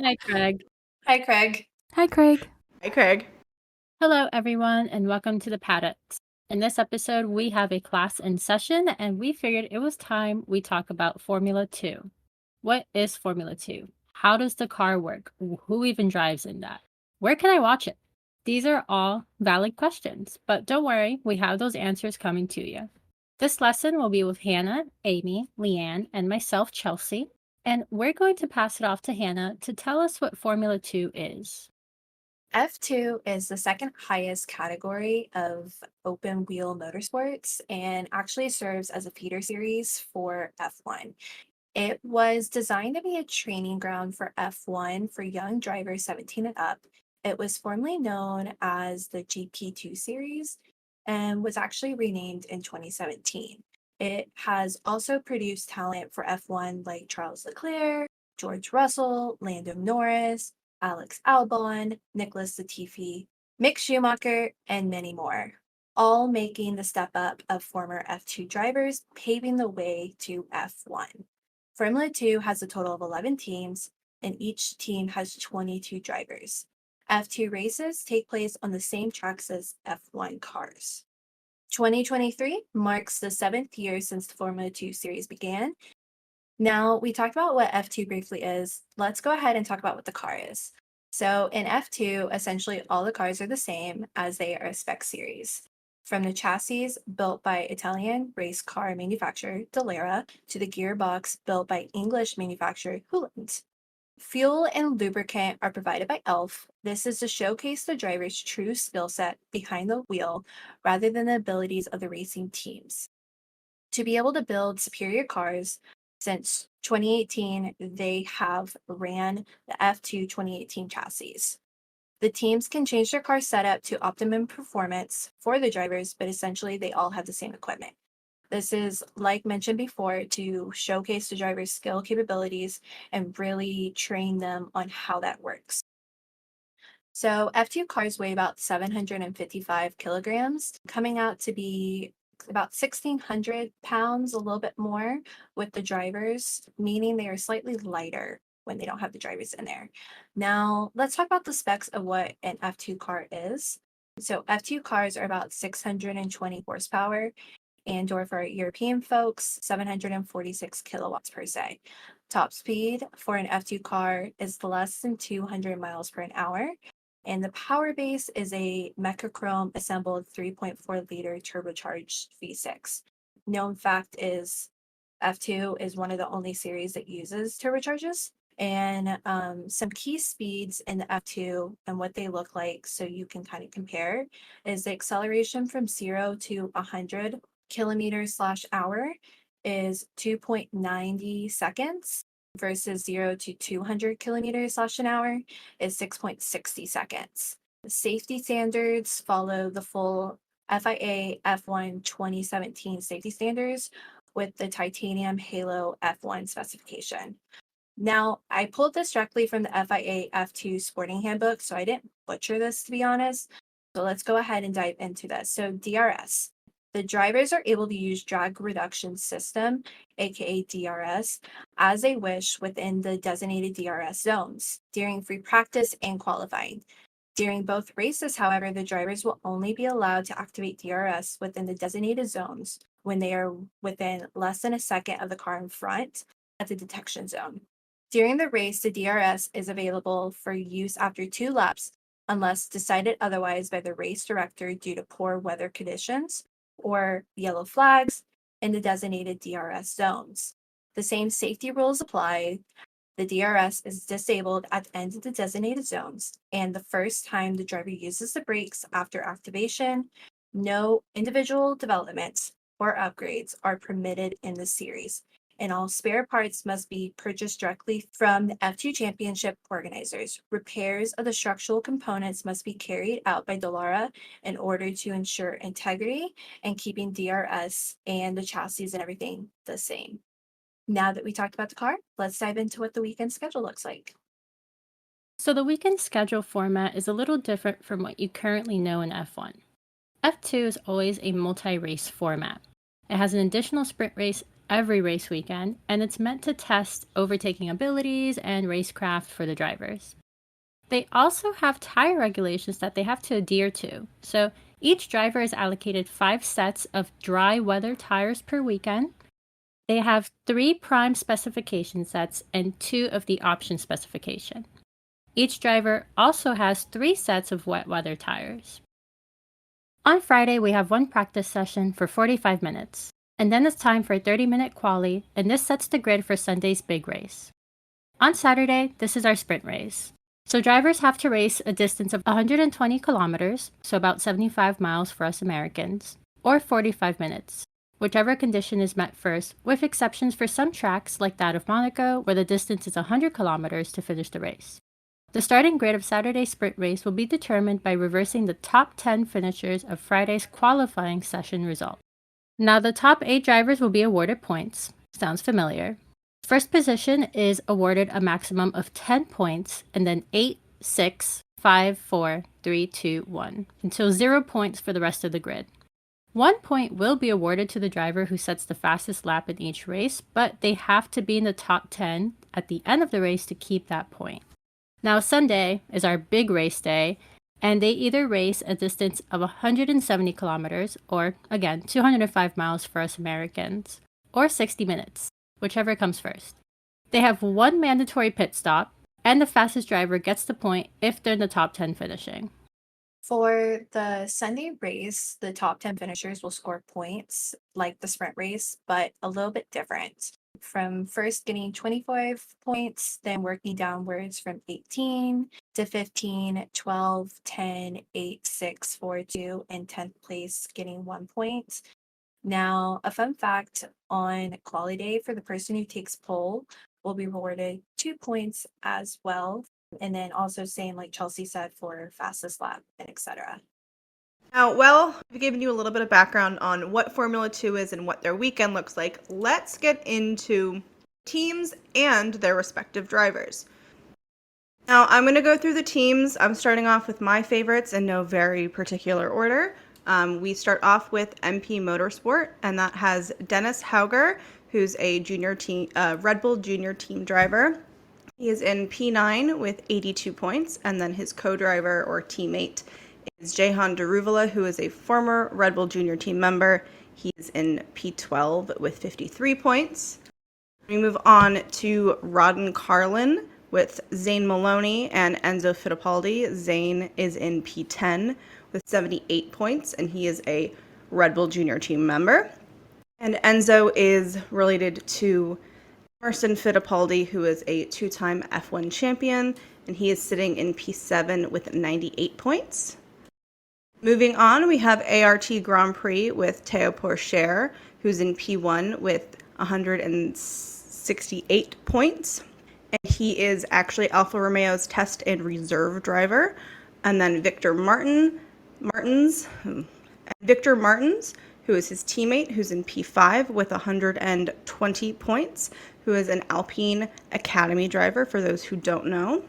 Hi, Craig. Hi, Craig. Hi, Craig. Hey, Craig. Hello, everyone, and welcome to the Paddocks. In this episode, we have a class in session, and we figured it was time we talk about Formula 2. What is Formula 2? How does the car work? Who even drives in that? Where can I watch it? These are all valid questions, but don't worry, we have those answers coming to you. This lesson will be with Hannah, Amy, LeAnne, and myself, Chelsea, and we're going to pass it off to Hannah to tell us what Formula 2 is. F2 is the second highest category of open wheel motorsports and actually serves as a feeder series for F1. It was designed to be a training ground for F1 for young drivers 17 and up. It was formerly known as the GP2 series and was actually renamed in 2017. It has also produced talent for F1 like Charles Leclerc, George Russell, Lando Norris, Alex Albon, Nicholas Latifi, Mick Schumacher, and many more, all making the step up of former F2 drivers, paving the way to F1. Formula 2 has a total of 11 teams, and each team has 22 drivers. F2 races take place on the same tracks as F1 cars. 2023 marks the 7th year since the Formula 2 series began. Now, we talked about what F2 briefly is. Let's go ahead and talk about what the car is. So, in F2, essentially all the cars are the same as they are a spec series. From the chassis built by Italian race car manufacturer Dallara to the gearbox built by English manufacturer Hewland. Fuel and lubricant are provided by ELF. This is to showcase the driver's true skill set behind the wheel rather than the abilities of the racing teams. To be able to build superior cars, since 2018, they have ran the F2 2018 chassis. The teams can change their car setup to optimum performance for the drivers, but essentially they all have the same equipment. This is, like mentioned before, to showcase the driver's skill capabilities and really train them on how that works. So F2 cars weigh about 755 kilograms, coming out to be about 1,600 pounds, a little bit more with the drivers, meaning they are slightly lighter when they don't have the drivers in there. Now, let's talk about the specs of what an F2 car is. So F2 cars are about 620 horsepower, and or for our European folks, 746 kilowatts per se. Top speed for an F2 car is less than 200 miles per hour. And the power base is a Mechachrome assembled 3.4 liter turbocharged V6. Known fact is F2 is one of the only series that uses turbocharges. And some key speeds in the F2 and what they look like so you can kind of compare is the acceleration from 0 to 100 kilometers slash hour is 2.90 seconds versus 0 to 200 kilometers slash an hour is 6.60 seconds. The safety standards follow the full FIA F1 2017 safety standards with the titanium Halo F1 specification. Now, I pulled this directly from the FIA F2 sporting handbook, so I didn't butcher this to be honest. So let's go ahead and dive into this. So DRS. The drivers are able to use drag reduction system, aka DRS, as they wish within the designated DRS zones during free practice and qualifying. During both races, however, the drivers will only be allowed to activate DRS within the designated zones when they are within less than a second of the car in front at the detection zone. During the race, the DRS is available for use after 2 laps unless decided otherwise by the race director due to poor weather conditions or yellow flags in the designated DRS zones. The same safety rules apply. The DRS is disabled at the end of the designated zones, and the first time the driver uses the brakes after activation, no individual developments or upgrades are permitted in the series, and all spare parts must be purchased directly from the F2 Championship organizers. Repairs of the structural components must be carried out by Dallara in order to ensure integrity and keeping DRS and the chassis and everything the same. Now that we talked about the car, let's dive into what the weekend schedule looks like. So the weekend schedule format is a little different from what you currently know in F1. F2 is always a multi-race format. It has an additional sprint race every race weekend, and it's meant to test overtaking abilities and racecraft for the drivers. They also have tire regulations that they have to adhere to. So each driver is allocated 5 sets of dry weather tires per weekend. They have 3 prime specification sets and 2 of the option specification. Each driver also has 3 sets of wet weather tires. On Friday, we have one practice session for 45 minutes, and then it's time for a 30-minute quali, and this sets the grid for Sunday's big race. On Saturday, this is our sprint race. So drivers have to race a distance of 120 kilometers, so about 75 miles for us Americans, or 45 minutes, whichever condition is met first, with exceptions for some tracks like that of Monaco, where the distance is 100 kilometers to finish the race. The starting grid of Saturday's sprint race will be determined by reversing the top 10 finishers of Friday's qualifying session result. Now, the top 8 drivers will be awarded points. Sounds familiar. First position is awarded a maximum of 10 points, and then 8, 6, 5, 4, 3, 2, 1, until 0 points for the rest of the grid. 1 point will be awarded to the driver who sets the fastest lap in each race, but they have to be in the top 10 at the end of the race to keep that point. Now, Sunday is our big race day, and they either race a distance of 170 kilometers, or again, 205 miles for us Americans, or 60 minutes, whichever comes first. They have 1 mandatory pit stop, and the fastest driver gets the point if they're in the top 10 finishing. For the Sunday race, the top 10 finishers will score points like the sprint race, but a little bit different. From first getting 25 points, then working downwards from 18 to 15, 12, 10, 8, 6, 4, 2, and 10th place getting 1 point. Now, a fun fact on quality day for the person who takes pole will be rewarded 2 points as well. And then also same like Chelsea said for fastest lap and etc. Now, well, we've given you a little bit of background on what Formula 2 is and what their weekend looks like. Let's get into teams and their respective drivers. Now, I'm going to go through the teams. I'm starting off with my favorites in no very particular order. We start off with MP Motorsport, and that has Dennis Hauger, who's a junior team, Red Bull junior team driver. He is in P9 with 82 points, and then his co-driver or teammate is Jehan Daruvala, who is a former Red Bull Junior team member. He's in P12 with 53 points. We move on to Rodden Carlin with Zane Maloney and Enzo Fittipaldi. Zane is in P10 with 78 points, and he is a Red Bull Junior team member. And Enzo is related to Emerson Fittipaldi, who is a 2-time F1 champion, and he is sitting in P7 with 98 points. Moving on, we have ART Grand Prix with Théo Pourchaire, who's in P1 with 168 points. And he is actually Alfa Romeo's test and reserve driver. And then Victor Martins, who is his teammate, who's in P5 with 120 points, who is an Alpine Academy driver, for those who don't know.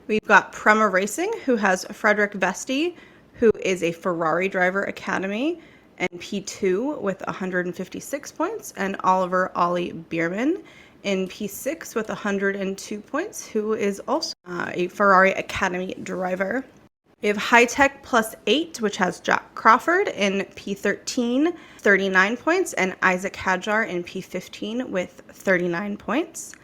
We've got Prema Racing, who has Frederick Vesti, who is a Ferrari driver Academy, and P2 with 156 points, and Oliver Ollie Bierman in P6 with 102 points, who is also a Ferrari Academy driver. We have High Tech Plus 8, which has Jack Crawford in P13, 39 points, and Isaac Hadjar in P15 with 39 points.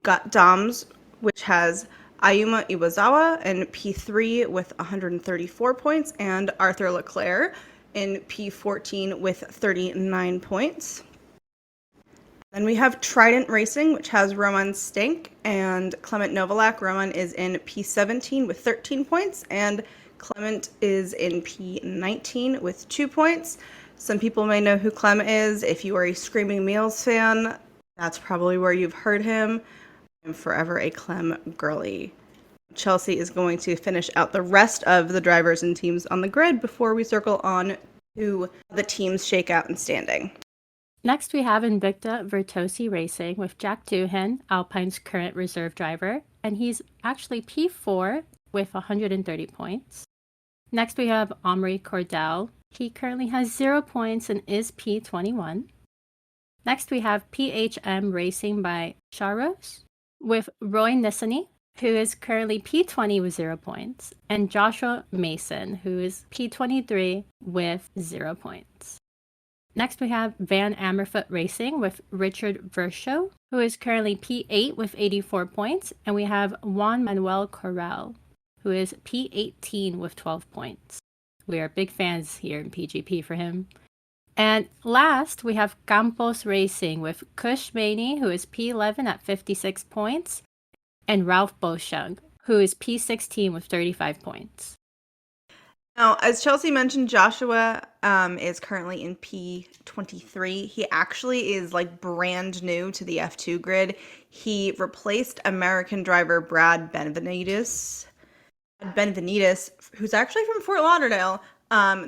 Got Doms, which has Ayuma Iwasawa in P3 with 134 points, and Arthur Leclerc in P14 with 39 points. Then we have Trident Racing, which has Roman Stank and Clement Novalak. Roman is in P17 with 13 points, and Clement is in P19 with 2 points. Some people may know who Clem is. If you are a Screaming Meals fan, that's probably where you've heard him. I'm forever a Clem girly. Chelsea is going to finish out the rest of the drivers and teams on the grid before we circle on to the teams shakeout and standing. Next, we have Invicta Virtuosi Racing with Jack Doohan, Alpine's current reserve driver, and he's actually P4 with 130 points. Next, we have Omri Cordell. He currently has 0 points and is P21. Next, we have PHM Racing by Sharos with Roy Nissany, who is currently P20 with 0 points, and Joshua Mason, who is P23 with 0 points. Next, we have Van Amerfoot Racing with Richard Verschow, who is currently P8 with 84 points, and we have Juan Manuel Corral, who is P18 with 12 points. We are big fans here in PGP for him. And last, we have Campos Racing with Kush Maney, who is P11 at 56 points, and Ralph Boschung, who is P16 with 35 points. Now, as Chelsea mentioned, Joshua is currently in P23. He actually is like brand new to the F2 grid. He replaced American driver Brad Benvenides, who's actually from Fort Lauderdale.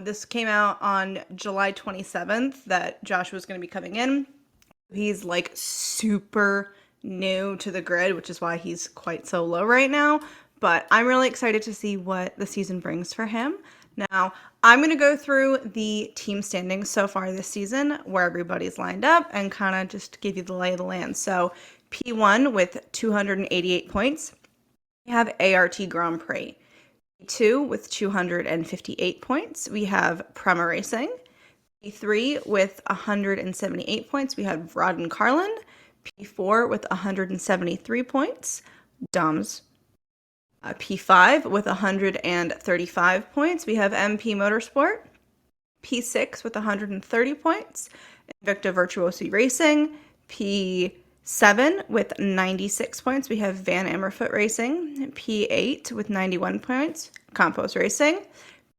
This came out on July 27th that Joshua was going to be coming in. He's like super new to the grid, which is why he's quite so low right now. But I'm really excited to see what the season brings for him. Now, I'm going to go through the team standings so far this season, where everybody's lined up, and kind of just give you the lay of the land. So, P1 with 288 points, we have ART Grand Prix. P2 with 258 points, we have Prema Racing. P3 with 178 points, we have Rod and Carlin. P4 with 173 points, Doms. P5 with 135 points, we have MP Motorsport. P6 with 130 points, Invicta Virtuosi Racing. P7 with 96 points, we have Van Amerfoot Racing. P8 with 91 points, Campos Racing.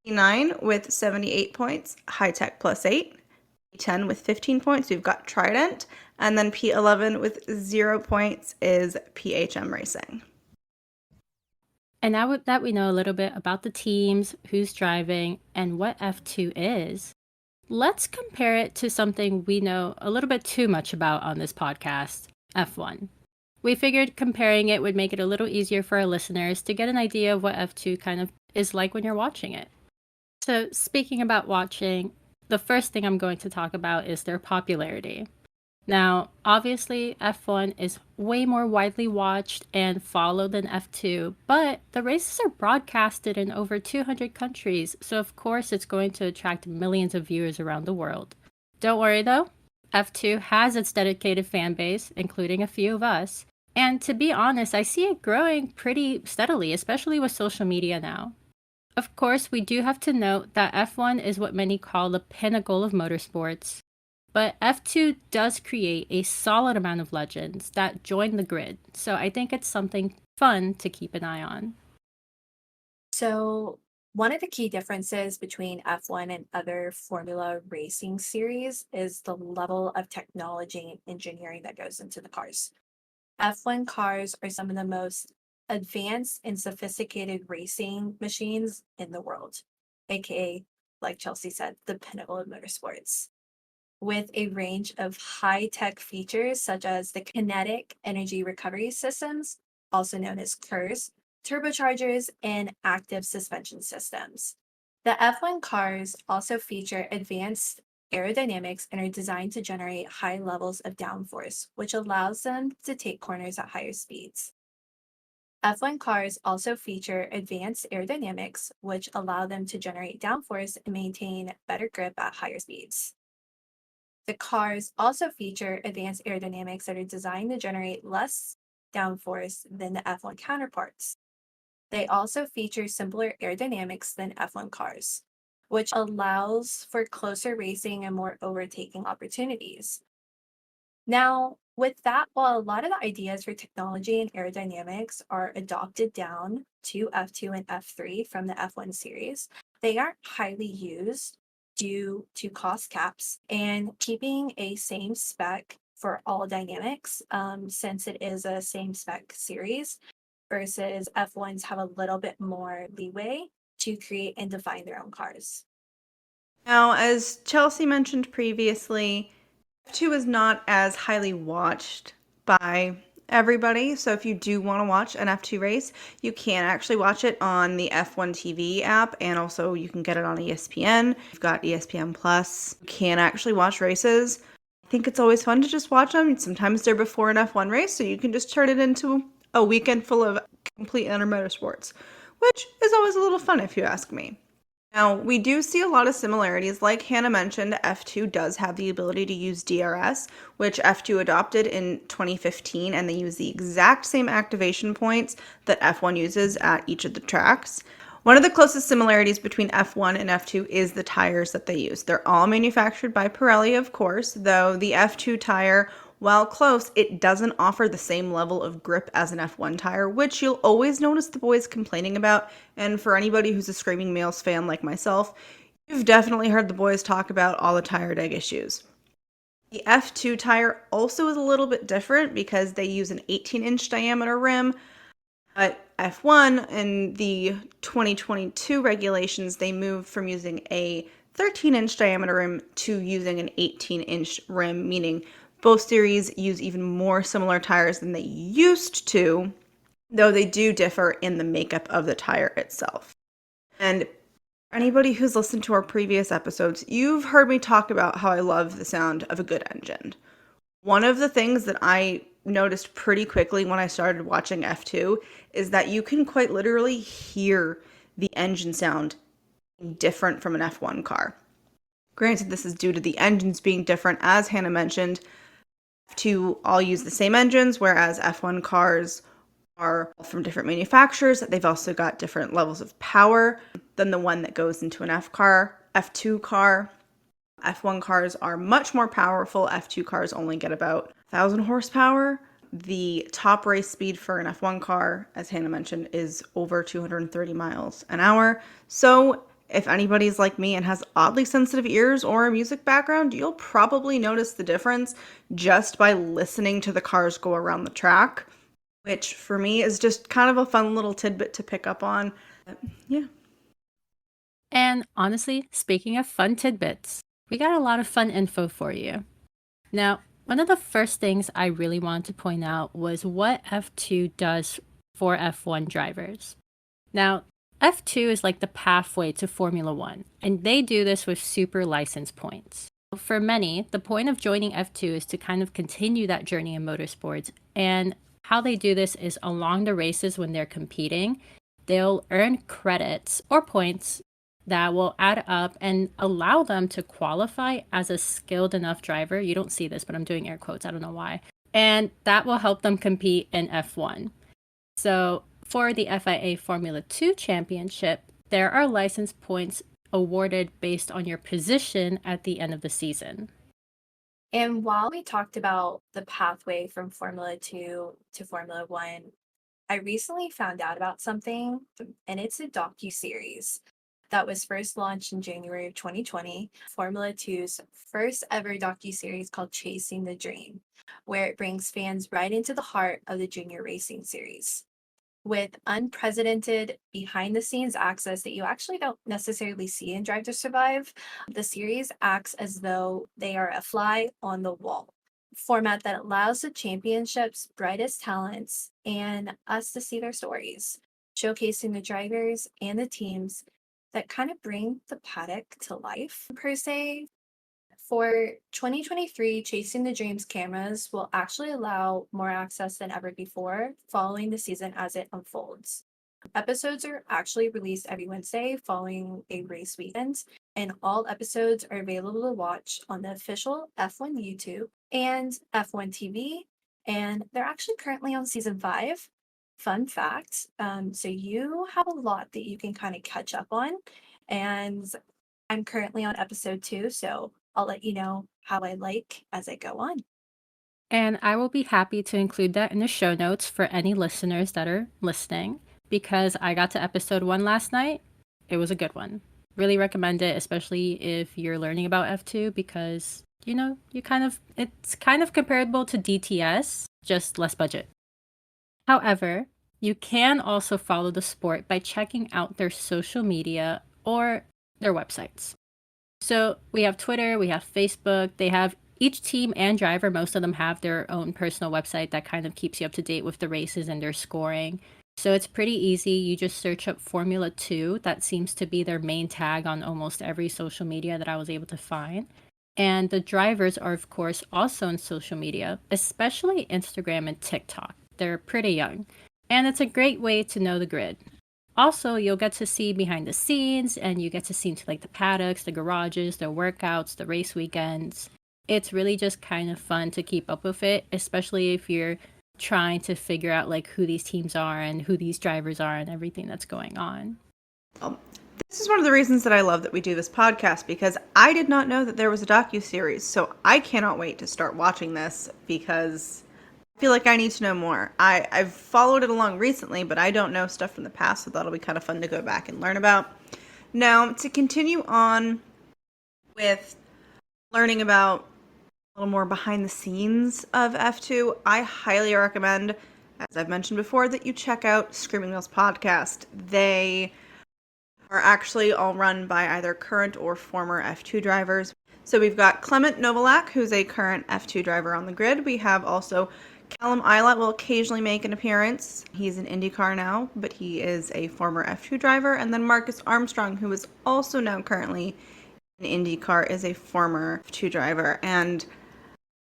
P9 with 78 points, High Tech Plus 8. P10 with 15 points, we've got Trident. And then P11 with 0 points is PHM Racing. And now that we know a little bit about the teams, who's driving, and what F2 is, let's compare it to something we know a little bit too much about on this podcast, F1. We figured comparing it would make it a little easier for our listeners to get an idea of what F2 kind of is like when you're watching it. So speaking about watching, the first thing I'm going to talk about is their popularity. Now, obviously, F1 is way more widely watched and followed than F2, but the races are broadcasted in over 200 countries, so of course it's going to attract millions of viewers around the world. Don't worry though, F2 has its dedicated fan base, including a few of us, and to be honest, I see it growing pretty steadily, especially with social media now. Of course, we do have to note that F1 is what many call the pinnacle of motorsports, but F2 does create a solid amount of legends that join the grid, so I think it's something fun to keep an eye on. So, one of the key differences between F1 and other Formula racing series is the level of technology and engineering that goes into the cars. F1 cars are some of the most advanced and sophisticated racing machines in the world, aka, like Chelsea said, the pinnacle of motorsports, with a range of high-tech features such as the kinetic energy recovery systems, also known as KERS, turbochargers, and active suspension systems. The F1 cars also feature advanced aerodynamics and are designed to generate high levels of downforce, which allows them to take corners at higher speeds. F1 cars also feature advanced aerodynamics, which allow them to generate downforce and maintain better grip at higher speeds. The cars also feature advanced aerodynamics that are designed to generate less downforce than the F1 counterparts. They also feature simpler aerodynamics than F1 cars, which allows for closer racing and more overtaking opportunities. Now, with that, while a lot of the ideas for technology and aerodynamics are adopted down to F2 and F3 from the F1 series, they aren't highly used due to cost caps and keeping a same spec for all dynamics, since it is a same spec series versus F1s have a little bit more leeway to create and define their own cars. Now, as Chelsea mentioned previously, F2 is not as highly watched by everybody. So if you do want to watch an F2 race, you can actually watch it on the F1 TV app, and also you can get it on ESPN. You've got ESPN Plus. You can actually watch races I think it's always fun to just watch them. Sometimes they're before an F1 race, so you can just turn it into a weekend full of complete inner motorsports, which is always a little fun if you ask me. Now, we do see a lot of similarities. Like Hannah mentioned, F2 does have the ability to use DRS, which F2 adopted in 2015, and they use the exact same activation points that F1 uses at each of the tracks. One of the closest similarities between F1 and F2 is the tires that they use. They're all manufactured by Pirelli, of course, though the F2 tire, while close, it doesn't offer the same level of grip as an F1 tire, which you'll always notice the boys complaining about. And for anybody who's a Screaming Males fan like myself, you've definitely heard the boys talk about all the tire deg issues. The F2 tire also is a little bit different because they use an 18-inch diameter rim. But F1 in the 2022 regulations, they moved from using a 13-inch diameter rim to using an 18-inch rim, meaning both series use even more similar tires than they used to, though they do differ in the makeup of the tire itself. And anybody who's listened to our previous episodes, you've heard me talk about how I love the sound of a good engine. One of the things that I noticed pretty quickly when I started watching F2 is that you can quite literally hear the engine sound different from an F1 car. Granted, this is due to the engines being different, as Hannah mentioned. F2 all use the same engines, whereas F1 cars are from different manufacturers. They've also got different levels of power than the one that goes into an F2 car. F1 cars are much more powerful. F2 cars only get about 1,000 horsepower. The top race speed for an F1 car, as Hannah mentioned, is over 230 miles an hour. So if anybody's like me and has oddly sensitive ears or a music background, you'll probably notice the difference just by listening to the cars go around the track, which for me is just kind of a fun little tidbit to pick up on. Yeah. And honestly, speaking of fun tidbits, we got a lot of fun info for you. Now, one of the first things I really wanted to point out was what F2 does for F1 drivers. Now, F2 is like the pathway to Formula One, and they do this with super license points. For many, the point of joining F2 is to kind of continue that journey in motorsports, and how they do this is along the races when they're competing, they'll earn credits or points that will add up and allow them to qualify as a skilled enough driver. You don't see this, but I'm doing air quotes. I don't know why. And that will help them compete in F1. So for the FIA Formula 2 Championship, there are license points awarded based on your position at the end of the season. And while we talked about the pathway from Formula 2 to Formula 1, I recently found out about something, and it's a docu-series that was first launched in January of 2020, Formula 2's first ever docu-series called Chasing the Dream, where it brings fans right into the heart of the junior racing series. With unprecedented behind the scenes access that you actually don't necessarily see in Drive to Survive, the series acts as though they are a fly on the wall. Format that allows the championship's brightest talents and us to see their stories, showcasing the drivers and the teams that kind of bring the paddock to life, per se. For 2023, Chasing the Dreams cameras will actually allow more access than ever before following the season as it unfolds. Episodes are actually released every Wednesday following a race weekend, and all episodes are available to watch on the official F1 YouTube and F1 TV, and they're actually currently on season 5. Fun fact. So you have a lot that you can kind of catch up on, and I'm currently on episode 2, so I'll let you know how I like as I go on. And I will be happy to include that in the show notes for any listeners that are listening, because I got to episode 1 last night. It was a good one. Really recommend it, especially if you're learning about F2, because, it's kind of comparable to DTS, just less budget. However, you can also follow the sport by checking out their social media or their websites. So we have Twitter, we have Facebook, they have each team and driver, most of them have their own personal website that kind of keeps you up to date with the races and their scoring. So it's pretty easy. You just search up Formula 2. That seems to be their main tag on almost every social media that I was able to find. And the drivers are, of course, also on social media, especially Instagram and TikTok. They're pretty young, and it's a great way to know the grid. Also, you'll get to see behind the scenes, and you get to see into like the paddocks, the garages, the workouts, the race weekends. It's really just kind of fun to keep up with it, especially if you're trying to figure out like who these teams are and who these drivers are and everything that's going on. This is one of the reasons that I love that we do this podcast, because I did not know that there was a docuseries, so I cannot wait to start watching this because I feel like I need to know more. I've followed it along recently, but I don't know stuff from the past, so that'll be kind of fun to go back and learn about. Now, to continue on with learning about a little more behind the scenes of F2, I highly recommend, as I've mentioned before, that you check out Screaming Wheels podcast. They are actually all run by either current or former F2 drivers. So we've got Clement Novalak, who's a current F2 driver on the grid. We have also Callum Ilott will occasionally make an appearance. He's in IndyCar now, but he is a former F2 driver. And then Marcus Armstrong, who is also now currently in IndyCar, is a former F2 driver. And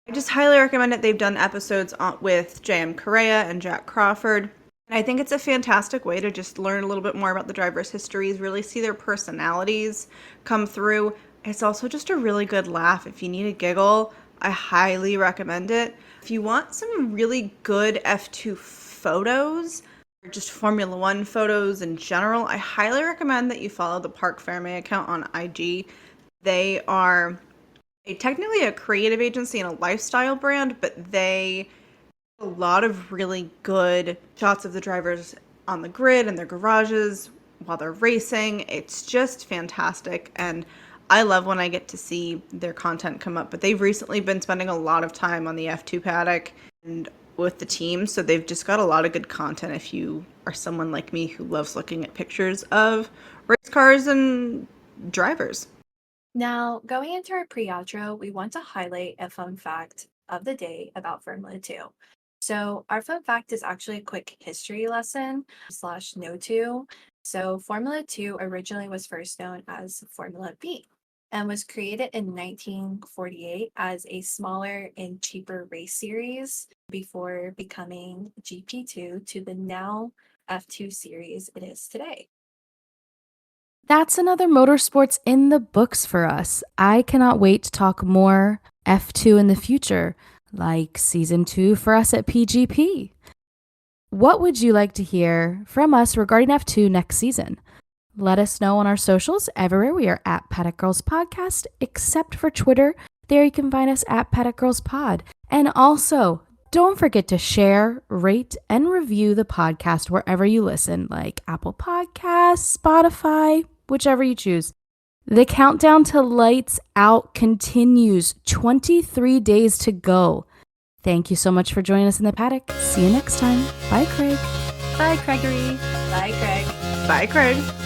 I just highly recommend it. They've done episodes with J.M. Correa and Jack Crawford. And I think it's a fantastic way to just learn a little bit more about the drivers' histories, really see their personalities come through. It's also just a really good laugh. If you need a giggle, I highly recommend it. If you want some really good F2 photos, or just Formula One photos in general, I highly recommend that you follow the Parc Ferme account on IG. They are technically a creative agency and a lifestyle brand, but they a lot of really good shots of the drivers on the grid and their garages while they're racing. It's just fantastic, and I love when I get to see their content come up. But they've recently been spending a lot of time on the F2 paddock and with the team, so they've just got a lot of good content if you are someone like me who loves looking at pictures of race cars and drivers. Now, going into our pre-outro, we want to highlight a fun fact of the day about Formula 2. So our fun fact is actually a quick history lesson / no to. So Formula 2 originally was first known as Formula B and was created in 1948 as a smaller and cheaper race series before becoming GP2 to the now F2 series it is today. That's another motorsports in the books for us. I cannot wait to talk more F2 in the future, like season 2 for us at PGP. What would you like to hear from us regarding F2 next season? Let us know on our socials. Everywhere we are at Paddock Girls Podcast, except for Twitter. There you can find us at Paddock Girls Pod. And also, don't forget to share, rate, and review the podcast wherever you listen, like Apple Podcasts, Spotify, whichever you choose. The countdown to Lights Out continues. 23 days to go. Thank you so much for joining us in the paddock. See you next time. Bye, Craig. Bye, Gregory. Bye, Craig. Bye, Craig.